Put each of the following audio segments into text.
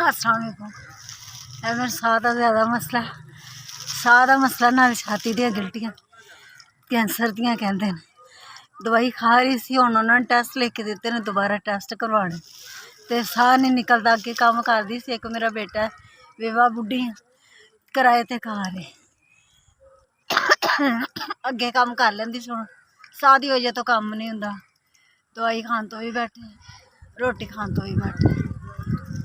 अस्सलाम वालेकुम। मेरा साह का ज़्यादा मसला, साह का मसला नाल छाती दी गिल्टियाँ कैंसर दियाँ कहते हैं। दवाई खा रही सी, हुण उन्होंने टैसट लिख के दिते ने, दोबारा टैसट करवाने। तो साह नहीं निकलता। अगे काम करती सी, एक मेरा बेटा है, विवाह बुढ़ी किराए ते घर है, अगे काम कर लेंदी सी, हुण साह की वजह तो काम नहीं हुंदा। दवाई खान तो भी बैठे, रोटी खान तो भी बैठे।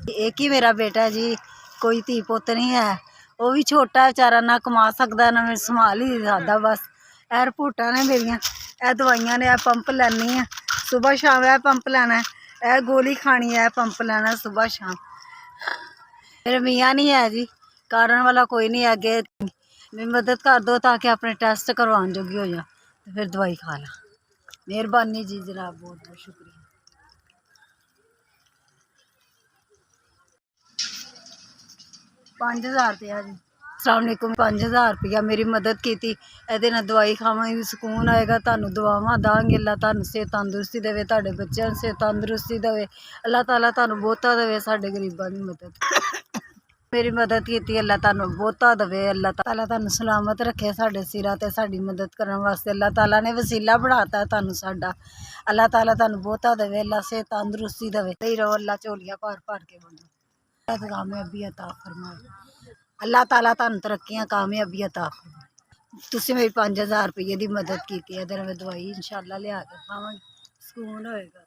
एक ही मेरा बेटा है जी, कोई धी पुत्त नहीं है। वो भी छोटा है बेचारा, ना कमा सकता ना मैं संभाल ही सकता। बस ए रिपोर्टां ने मेरियां, ए दवाइयां ने, ए पंप लैनी है सुबह शाम, ए पंप लैना, ए गोली खानी है, पंप लैना सुबह शाम। मेरे मियाँ नहीं है जी, कारण वाला कोई नहीं है। अगे मेरी मदद कर दो ताकि अपने टेस्ट करवाने जोगी हो जा, तो फिर दवाई खा ला। मेहरबानी जी जनाब, बहुत बहुत शुक्रिया। 5000 रुपया जी। अस्सलामुअलैकुम। 5000 रुपया मेरी मदद की थी, ये दवाई खावांगी सुकून आएगा। तुहानू दुआवां दांगे, अल्लाह तुहानू सेहत तंदुरुस्ती देवे, तुहाडे बच्चों नूं सेहत तंदुरुस्ती देवे, अल्लाह ताला तुहानू बहुता देवे। साडे गरीबां दी मदद मेरी मदद की, अल्लाह तुहानू बहुता देवे। अल्लाह ताला तुहानू सलामत रखे, साडे सिरां ते साडी मदद करने वास्ते अल्लाह ताला ने वसीला बनाता है तुहानू साडा। अल्लाह ताला तुहानू बहुता देवे, अल्लाह सेहत तंदुरुस्ती देवे। सही रहो, अल्लाह झोलियां भर भर के बंदो कामयाबी अता फरमाए। अल्लाह ताला तुहानू तरक्कियां कामयाबी अता फरमाए। तुसीं मेरी 5000 रुपये की मदद की, मैं दवाई इंशाअल्लाह लिया के खावांगी, सुकून होएगा।